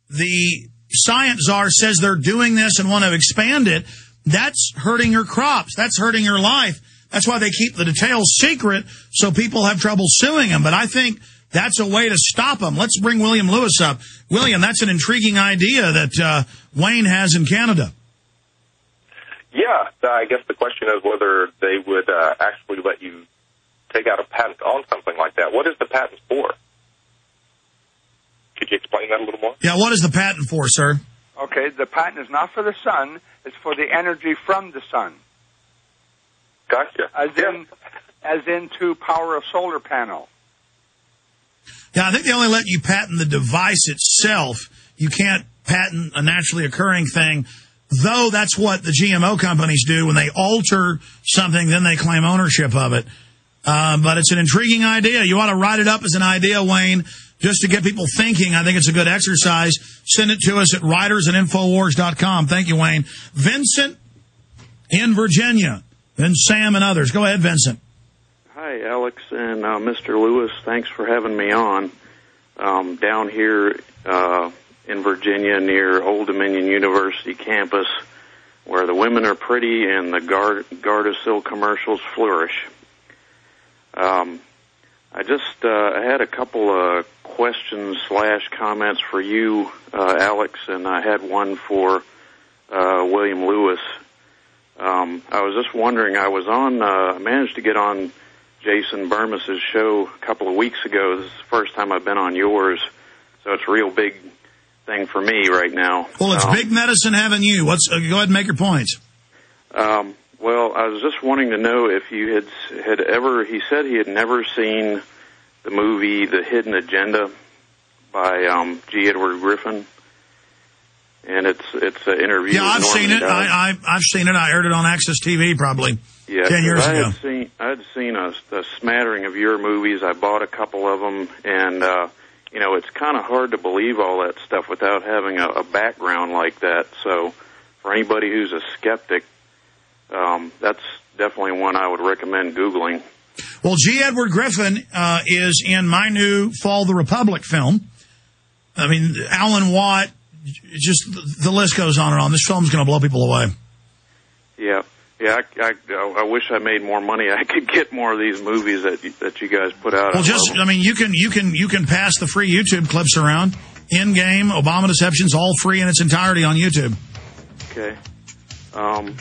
the science czar says they're doing this and want to expand it, that's hurting her crops. That's hurting her life. That's why they keep the details secret, so people have trouble suing them. But I think that's a way to stop them. Let's bring William Lewis up. William, that's an intriguing idea that Wayne has in Canada. Yeah, I guess the question is whether they would actually let you take out a patent on something like that. What is the patent for? Could you explain that a little more? Yeah, what is the patent for, sir? Okay, the patent is not for the sun. It's for the energy from the sun. Gotcha. As in to power a solar panel. Yeah, I think they only let you patent the device itself. You can't patent a naturally occurring thing, though that's what the GMO companies do. When they alter something, then they claim ownership of it. But it's an intriguing idea. You ought to write it up as an idea, Wayne, just to get people thinking. I think it's a good exercise. Send it to us at writers@infowars.com. Thank you, Wayne. Vincent in Virginia. Then Sam and others. Go ahead, Vincent. Hi, Alex and Mr. Lewis. Thanks for having me on. Down here in Virginia near Old Dominion University campus, where the women are pretty and the Gardasil commercials flourish. I just had a couple of questions / comments for you, Alex, and I had one for William Lewis. I was just wondering, I managed to get on Jason Bermas's show a couple of weeks ago. This is the first time I've been on yours, so it's a real big thing for me right now. Well, it's big medicine having you. Go ahead and make your points. Well, I was just wanting to know if you had ever, he said he had never seen the movie The Hidden Agenda by G. Edward Griffin. And it's an interview. Yeah, I've seen it. I've seen it. I aired it on Access TV probably 10 years ago. I had seen a smattering of your movies. I bought a couple of them, and it's kind of hard to believe all that stuff without having a background like that. So, for anybody who's a skeptic, that's definitely one I would recommend Googling. Well, G. Edward Griffin is in my new Fall of the Republic film. I mean, Alan Watt. Just the list goes on and on. This film's going to blow people away. Yeah. I wish I made more money. I could get more of these movies that you guys put out. Well, you can pass the free YouTube clips around. In-game, Obama Deceptions, all free in its entirety on YouTube. Okay. I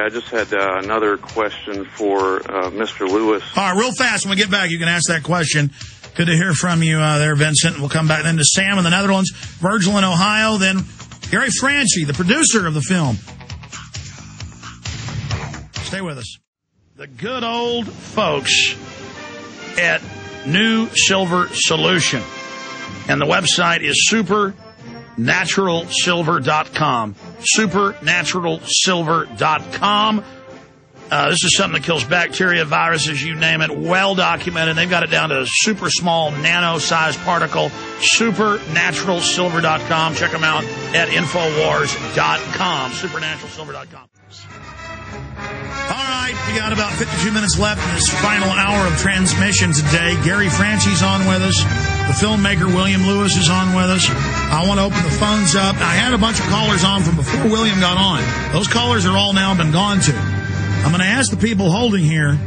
just had another question for Mr. Lewis. All right, real fast. When we get back, you can ask that question. Good to hear from you there, Vincent. We'll come back then to Sam in the Netherlands, Virgil in Ohio, then Gary Franchi, the producer of the film. Stay with us. The good old folks at New Silver Solution. And the website is supernaturalsilver.com. Supernaturalsilver.com. This is something that kills bacteria, viruses, you name it, well documented. They've got it down to a super small nano-sized particle. Supernaturalsilver.com. Check them out at Infowars.com. Supernaturalsilver.com. All right, we got about 52 minutes left in this final hour of transmission today. Gary Franchi's on with us. The filmmaker William Lewis is on with us. I want to open the phones up. I had a bunch of callers on from before William got on. Those callers are all now been gone to. I'm going to ask the people holding here,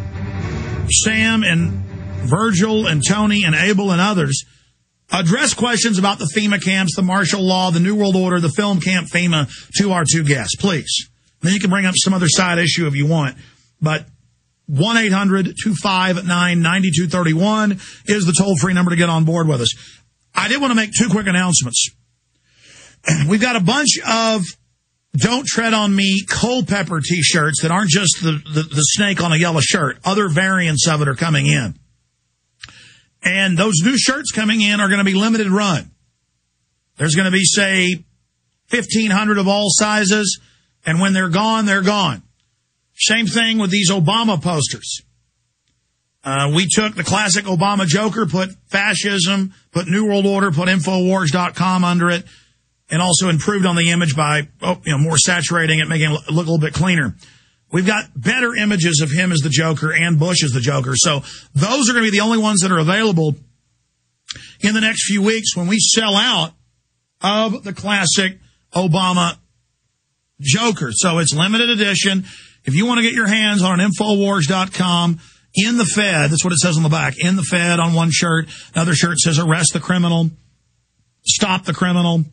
Sam and Virgil and Tony and Abel and others, address questions about the FEMA camps, the martial law, the New World Order, the film camp FEMA to our two guests, please. Then you can bring up some other side issue if you want. But 1-800-259-9231 is the toll-free number to get on board with us. I did want to make two quick announcements. We've got a bunch of Don't Tread on Me Culpeper T-shirts that aren't just the snake on a yellow shirt. Other variants of it are coming in. And those new shirts coming in are going to be limited run. There's going to be, say, 1,500 of all sizes, and when they're gone, they're gone. Same thing with these Obama posters. We took the classic Obama Joker, put fascism, put New World Order, put Infowars.com under it, and also improved on the image by more saturating it, making it look a little bit cleaner. We've got better images of him as the Joker and Bush as the Joker. So those are going to be the only ones that are available in the next few weeks. When we sell out, of the classic Obama Joker. So it's limited edition. If you want to get your hands on an Infowars.com, in the Fed, that's what it says on the back, in the Fed on one shirt. Another shirt says arrest the criminal, stop the criminal.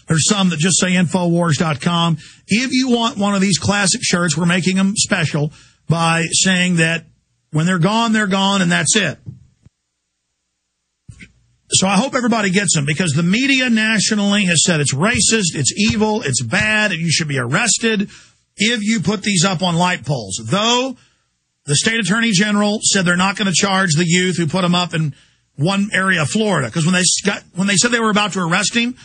There's some that just say Infowars.com. If you want one of these classic shirts, we're making them special by saying that when they're gone, and that's it. So I hope everybody gets them, because the media nationally has said it's racist, it's evil, it's bad, and you should be arrested if you put these up on light poles. Though the state attorney general said they're not going to charge the youth who put them up in one area of Florida, because when they said they were about to arrest him,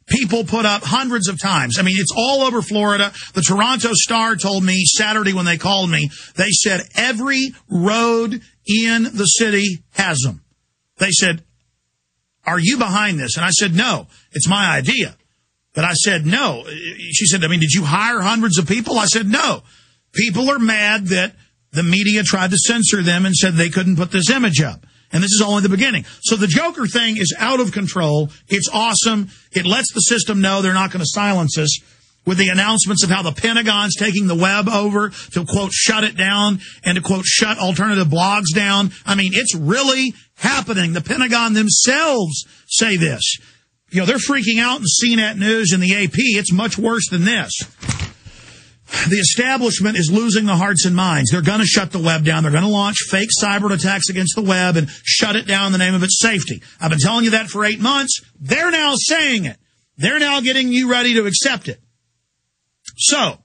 people put up hundreds of times. I mean, it's all over Florida. The Toronto Star told me Saturday when they called me, they said every road in the city has them. They said, are you behind this? And I said, no, it's my idea. But I said, no. She said, I mean, did you hire hundreds of people? I said, no. People are mad that the media tried to censor them and said they couldn't put this image up. And this is only the beginning. So the Joker thing is out of control. It's awesome. It lets the system know they're not going to silence us, with the announcements of how the Pentagon's taking the web over to, quote, shut it down, and to, quote, shut alternative blogs down. I mean, it's really happening. The Pentagon themselves say this. You know, they're freaking out in CNET News and the AP. It's much worse than this. The establishment is losing the hearts and minds. They're going to shut the web down. They're going to launch fake cyber attacks against the web and shut it down in the name of its safety. I've been telling you that for 8 months. They're now saying it. They're now getting you ready to accept it. So,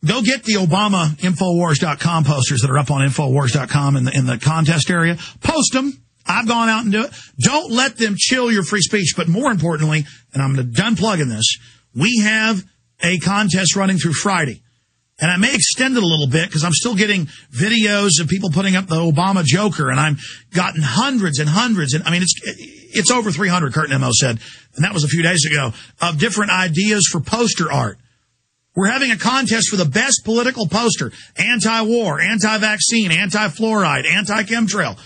go get the Obama Infowars.com posters that are up on Infowars.com in the contest area. Post them. I've gone out and do it. Don't let them chill your free speech. But more importantly, and I'm done plugging this, we have a contest running through Friday. And I may extend it a little bit because I'm still getting videos of people putting up the Obama Joker, and I've gotten hundreds and hundreds, and I mean, it's over 300, Kurt Nemo said, and that was a few days ago, of different ideas for poster art. We're having a contest for the best political poster: anti-war, anti-vaccine, anti-fluoride, anti-chemtrail.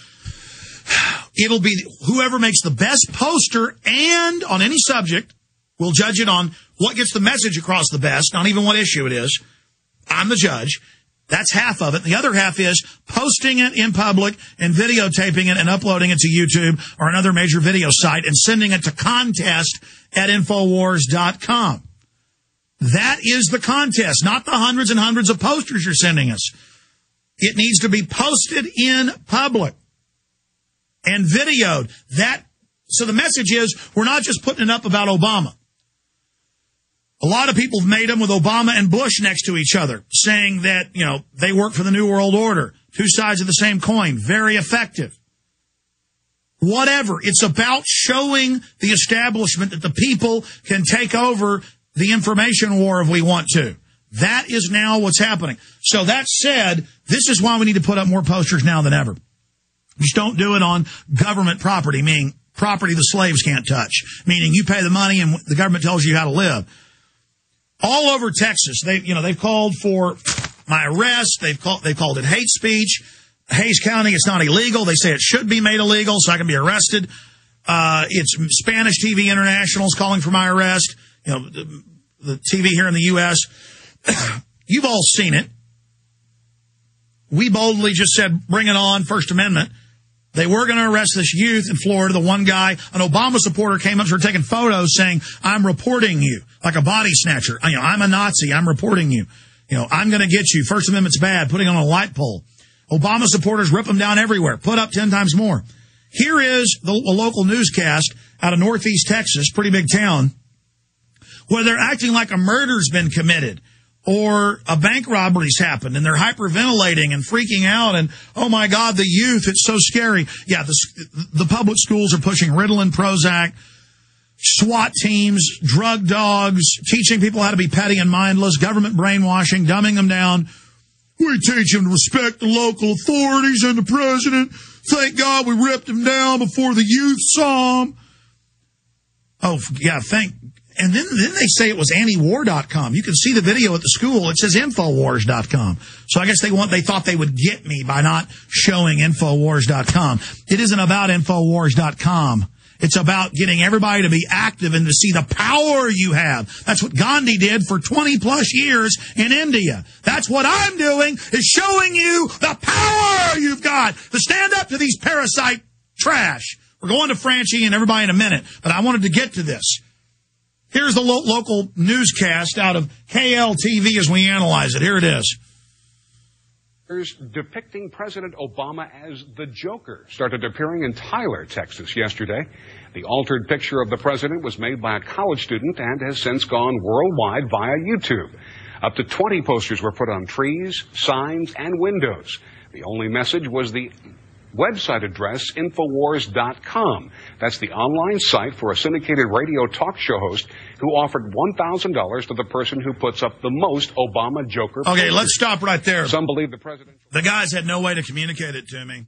It'll be whoever makes the best poster, and on any subject, we'll judge it on what gets the message across the best, not even what issue it is. I'm the judge. That's half of it. The other half is posting it in public and videotaping it and uploading it to YouTube or another major video site and sending it to contest@Infowars.com. That is the contest, not the hundreds and hundreds of posters you're sending us. It needs to be posted in public and videoed. So the message is, we're not just putting it up about Obama. A lot of people have made them with Obama and Bush next to each other, saying that, you know, they work for the New World Order. Two sides of the same coin. Very effective. Whatever. It's about showing the establishment that the people can take over the information war if we want to. That is now what's happening. So that said, this is why we need to put up more posters now than ever. Just don't do it on government property, meaning property the slaves can't touch, meaning you pay the money and the government tells you how to live. All over Texas, they've called for my arrest. They've called it hate speech. Hays County, it's not illegal. They say it should be made illegal so I can be arrested. It's Spanish TV International's calling for my arrest. You know, the TV here in the U.S. You've all seen it. We boldly just said, bring it on, First Amendment. They were going to arrest this youth in Florida. The one guy, an Obama supporter, came up, started taking photos saying, I'm reporting you, like a body snatcher. You know, I'm a Nazi. I'm reporting you. You know, I'm going to get you. First Amendment's bad. Putting on a light pole. Obama supporters rip them down everywhere. Put up 10 times more. Here is a local newscast out of Northeast Texas, pretty big town, where they're acting like a murder's been committed or a bank robbery's happened, and they're hyperventilating and freaking out, and, oh, my God, the youth, it's so scary. Yeah, the public schools are pushing Ritalin, Prozac, SWAT teams, drug dogs, teaching people how to be petty and mindless, government brainwashing, dumbing them down. We teach them to respect the local authorities and the president. Thank God we ripped them down before the youth saw them. Oh, yeah, And then they say it was antiwar.com. You can see the video at the school. It says Infowars.com. So I guess they thought they would get me by not showing Infowars.com. It isn't about Infowars.com. It's about getting everybody to be active and to see the power you have. That's what Gandhi did for 20 plus years in India. That's what I'm doing, is showing you the power you've got to stand up to these parasite trash. We're going to Franchi and everybody in a minute, but I wanted to get to this. Here's the local newscast out of KLTV as we analyze it. Here it is. Depicting President Obama as the Joker started appearing in Tyler, Texas yesterday. The altered picture of the president was made by a college student and has since gone worldwide via YouTube. Up to 20 posters were put on trees, signs, and windows. The only message was the website address, Infowars.com. That's the online site for a syndicated radio talk show host who offered $1,000 to the person who puts up the most Obama Joker. Okay, let's stop right there. Some believe the president... The guys had no way to communicate it to me.